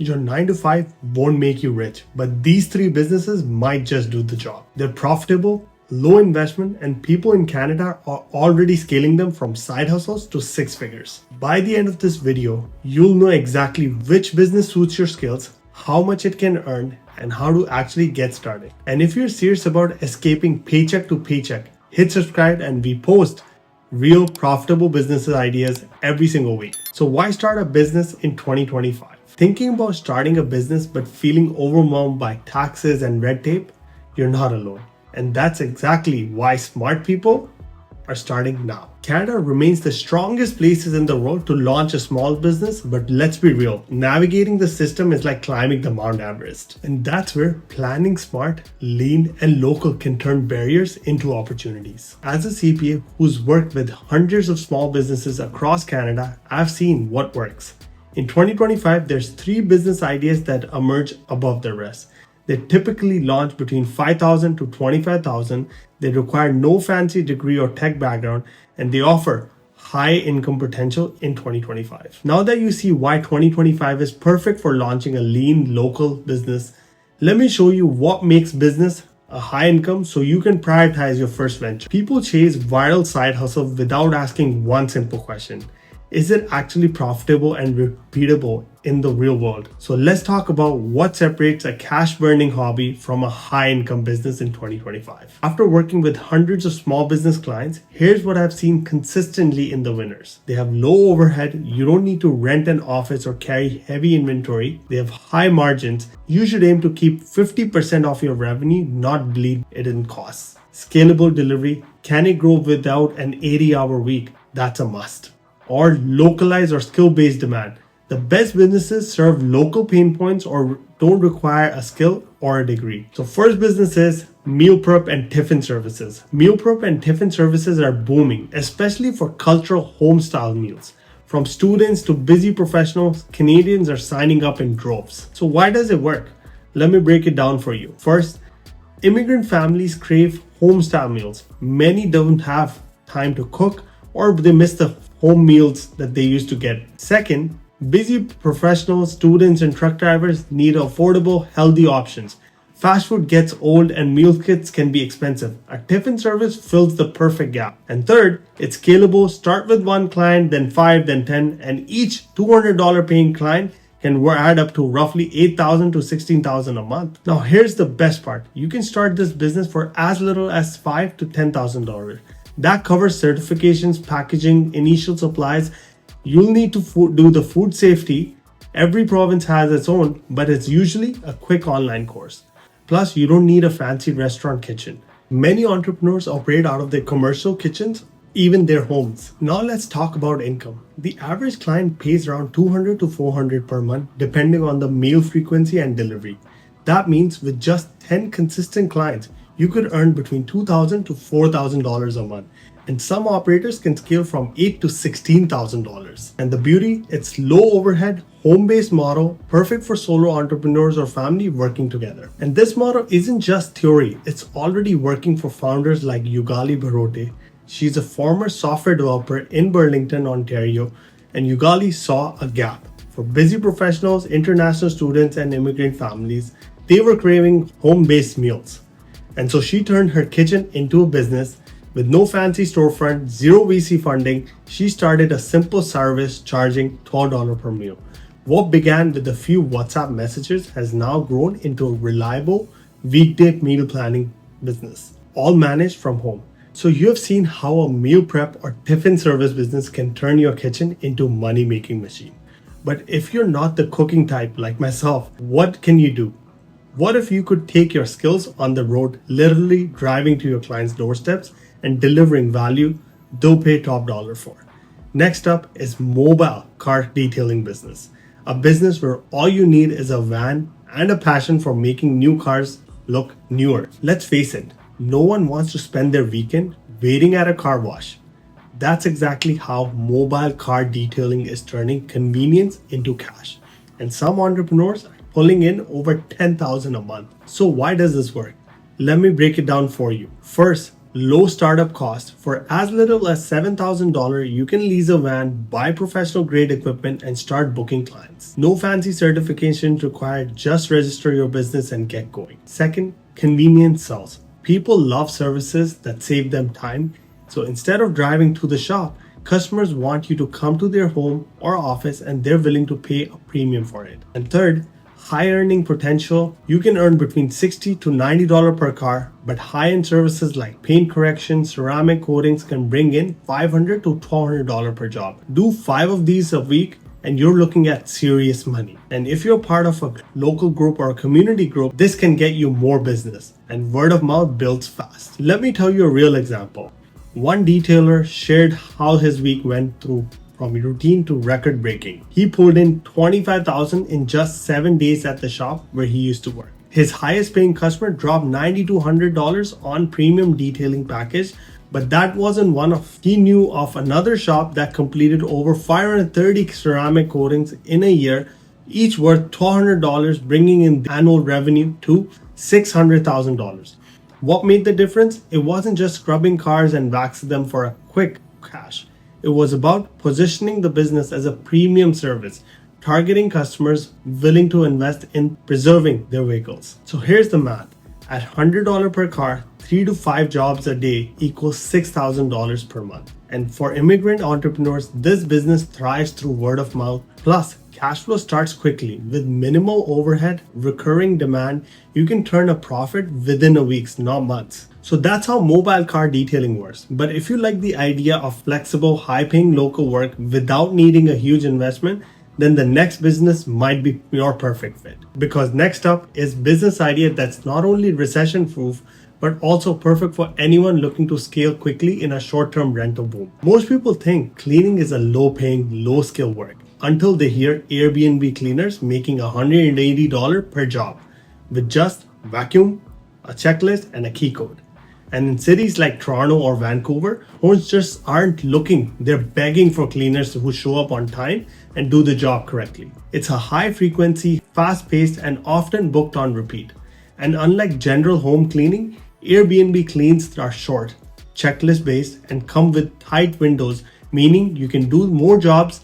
Your 9 to 5 won't make you rich, but these three businesses might just do the job. They're profitable, low investment, and people in Canada are already scaling them from side hustles to six figures. By the end of this video, you'll know exactly which business suits your skills, how much it can earn, and how to actually get started. And if you're serious about escaping paycheck to paycheck, hit subscribe, and we post real profitable business ideas every single week. So why start a business in 2025? Thinking about starting a business but feeling overwhelmed by taxes and red tape? You're not alone. And that's exactly why smart people are starting now. Canada remains the strongest places in the world to launch a small business, but let's be real, navigating the system is like climbing the Mount Everest. And that's where planning smart, lean, and local can turn barriers into opportunities. As a CPA who's worked with hundreds of small businesses across Canada, I've seen what works. In 2025, there's three business ideas that emerge above the rest. They typically launch between $5,000 to $25,000. They require no fancy degree or tech background, and they offer high income potential in 2025. Now that you see why 2025 is perfect for launching a lean local business, let me show you what makes business a high income so you can prioritize your first venture. People chase viral side hustle without asking one simple question. Is it actually profitable and repeatable in the real world? So let's talk about what separates a cash burning hobby from a high income business in 2025. After working with hundreds of small business clients, here's what I've seen consistently in the winners. They have low overhead. You don't need to rent an office or carry heavy inventory. They have high margins. You should aim to keep 50% of your revenue, not bleed it in costs. Scalable delivery. Can it grow without an 80-hour week? That's a must. Or localized or skill-based demand. The best businesses serve local pain points or don't require a skill or a degree. So first business is Meal Prep and Tiffin Services. Meal Prep and Tiffin Services are booming, especially for cultural home-style meals. From students to busy professionals, Canadians are signing up in droves. So why does it work? Let me break it down for you. First, immigrant families crave home-style meals. Many don't have time to cook or they miss the home meals that they used to get. Second, busy professionals, students, and truck drivers need affordable, healthy options. Fast food gets old and meal kits can be expensive. A tiffin service fills the perfect gap. And third, it's scalable. Start with one client, then 5, then 10, and each $200 paying client can add up to roughly $8,000 to $16,000 a month. Now here's the best part. You can start this business for as little as $5,000 to $10,000. That covers certifications, packaging, initial supplies. You'll need to do the food safety. Every province has its own, but it's usually a quick online course. Plus, you don't need a fancy restaurant kitchen. Many entrepreneurs operate out of their commercial kitchens, even their homes. Now let's talk about income. The average client pays around $200 to $400 per month, depending on the meal frequency and delivery. That means with just 10 consistent clients, you could earn between $2,000 to $4,000 a month. And some operators can scale from $8,000 to $16,000. And the beauty, it's low overhead, home-based model, perfect for solo entrepreneurs or family working together. And this model isn't just theory, it's already working for founders like Yugali Barote. She's a former software developer in Burlington, Ontario, and Yugali saw a gap. For busy professionals, international students, and immigrant families, they were craving home-based meals. And so she turned her kitchen into a business. With no fancy storefront, zero VC funding, she started a simple service charging $12 per meal. What began with a few WhatsApp messages has now grown into a reliable weekday meal planning business, all managed from home. So you have seen how a meal prep or tiffin service business can turn your kitchen into a money-making machine. But if you're not the cooking type like myself, what can you do? What if you could take your skills on the road, literally driving to your clients' doorsteps and delivering value they'll pay top dollar for? Next up is mobile car detailing business. A business where all you need is a van and a passion for making new cars look newer. Let's face it, no one wants to spend their weekend waiting at a car wash. That's exactly how mobile car detailing is turning convenience into cash. And some entrepreneurs are pulling in over $10,000 a month. So why does this work? Let me break it down for you. First, low startup cost. For as little as $7,000, you can lease a van, buy professional grade equipment, and start booking clients. No fancy certifications required, just register your business and get going. Second, convenience sells. People love services that save them time. So instead of driving to the shop, customers want you to come to their home or office and they're willing to pay a premium for it. And third, high earning potential. You can earn between $60 to $90 per car, but high-end services like paint correction, ceramic coatings can bring in $500 to $1,200 per job. Do 5 of these a week and you're looking at serious money. And if you're part of a local group or a community group, this can get you more business, and word of mouth builds fast. Let me tell you a real example. One detailer shared how his week went through from routine to record breaking. He pulled in $25,000 in just 7 days at the shop where he used to work. His highest paying customer dropped $90 to $100 on premium detailing package, but that wasn't one of. He knew of another shop that completed over 530 ceramic coatings in a year, each worth $1,200, bringing in annual revenue to $600,000. What made the difference? It wasn't just scrubbing cars and waxing them for a quick cash. It was about positioning the business as a premium service, targeting customers willing to invest in preserving their vehicles. So here's the math. At $100 per car, 3 to 5 jobs a day equals $6,000 per month. And for immigrant entrepreneurs, this business thrives through word of mouth. Plus, cash flow starts quickly. With minimal overhead, recurring demand, you can turn a profit within a week, not months. So that's how mobile car detailing works. But if you like the idea of flexible, high-paying local work without needing a huge investment, then the next business might be your perfect fit. Because next up is business idea that's not only recession-proof, but also perfect for anyone looking to scale quickly in a short-term rental boom. Most people think cleaning is a low-paying, low-skill work until they hear Airbnb cleaners making $180 per job with just vacuum, a checklist, and a key code. And in cities like Toronto or Vancouver, hosts just aren't looking. They're begging for cleaners who show up on time and do the job correctly. It's a high frequency, fast-paced, and often booked on repeat. And unlike general home cleaning, Airbnb cleans are short, checklist-based, and come with tight windows, meaning you can do more jobs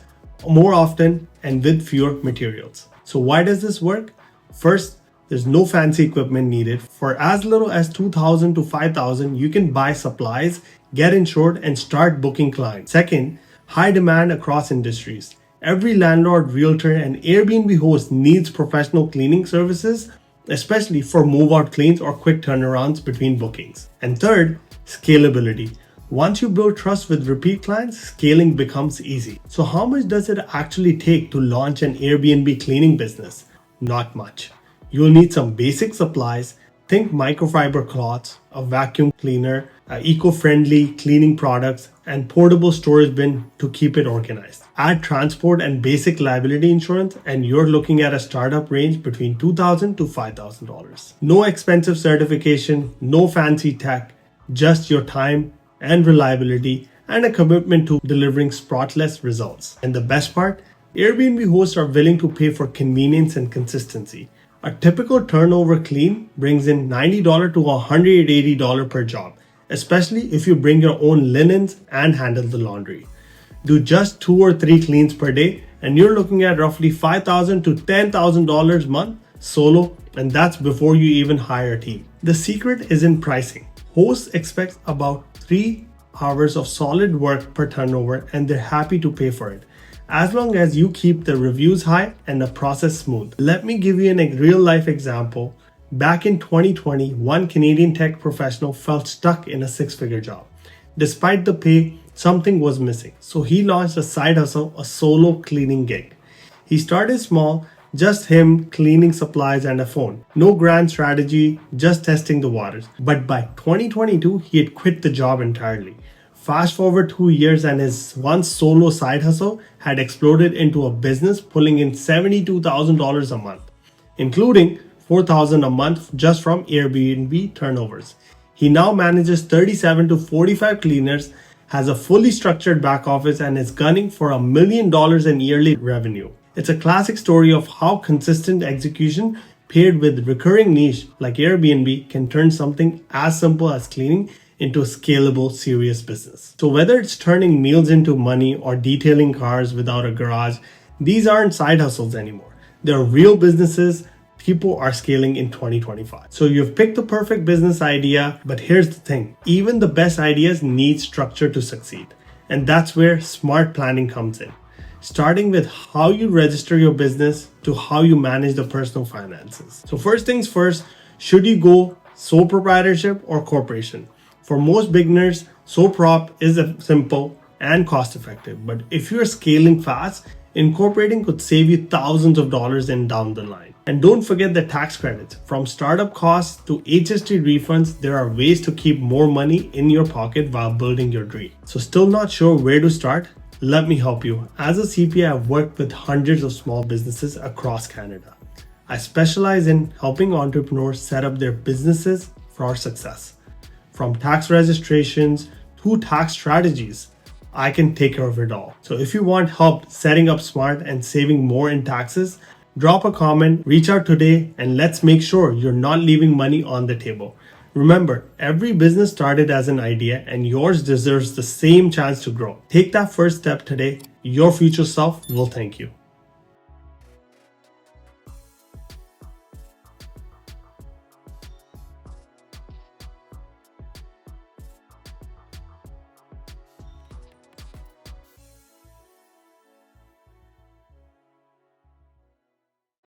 more often and with fewer materials. So why does this work? First, there's no fancy equipment needed. For as little as $2,000 to $5,000, you can buy supplies, get insured, and start booking clients. Second, high demand across industries. Every landlord, realtor, and Airbnb host needs professional cleaning services, especially for move-out cleans or quick turnarounds between bookings. And third, scalability. Once you build trust with repeat clients, scaling becomes easy. So how much does it actually take to launch an Airbnb cleaning business? Not much. You'll need some basic supplies. Think microfiber cloths, a vacuum cleaner, eco-friendly cleaning products, and portable storage bin to keep it organized. Add transport and basic liability insurance, and you're looking at a startup range between $2,000 to $5,000. No expensive certification, no fancy tech, just your time and reliability and a commitment to delivering spotless results. And the best part, Airbnb hosts are willing to pay for convenience and consistency. A typical turnover clean brings in $90 to $180 per job, especially if you bring your own linens and handle the laundry. Do just 2 or 3 cleans per day and you're looking at roughly $5,000 to $10,000 a month solo, and that's before you even hire a team. The secret is in pricing. Hosts expect about 3 hours of solid work per turnover and they're happy to pay for it, as long as you keep the reviews high and the process smooth. Let me give you a real life example. Back in 2020, one Canadian tech professional felt stuck in a 6-figure job. Despite the pay, something was missing. So he launched a side hustle, a solo cleaning gig. He started small, just him, cleaning supplies and a phone. No grand strategy, just testing the waters. But by 2022, he had quit the job entirely. Fast forward 2 years and his once solo side hustle had exploded into a business pulling in $72,000 a month, including $4,000 a month just from Airbnb turnovers. He now manages 37 to 45 cleaners, has a fully structured back office, and is gunning for $1 million in yearly revenue. It's a classic story of how consistent execution paired with recurring niche like Airbnb can turn something as simple as cleaning into a scalable, serious business. So whether it's turning meals into money or detailing cars without a garage, these aren't side hustles anymore. They're real businesses people are scaling in 2025. So you've picked the perfect business idea, but here's the thing. Even the best ideas need structure to succeed. And that's where smart planning comes in. Starting with how you register your business to how you manage the personal finances. So first things first, should you go sole proprietorship or corporation? For most beginners, sole prop is simple and cost effective. But if you're scaling fast, incorporating could save you thousands of dollars in down the line. And don't forget the tax credits. From startup costs to HST refunds, there are ways to keep more money in your pocket while building your dream. So still not sure where to start? Let me help you. As a CPA, I've worked with hundreds of small businesses across Canada. I specialize in helping entrepreneurs set up their businesses for success. From tax registrations to tax strategies, I can take care of it all. So if you want help setting up smart and saving more in taxes, drop a comment, reach out today, and let's make sure you're not leaving money on the table. Remember, every business started as an idea and yours deserves the same chance to grow. Take that first step today. Your future self will thank you.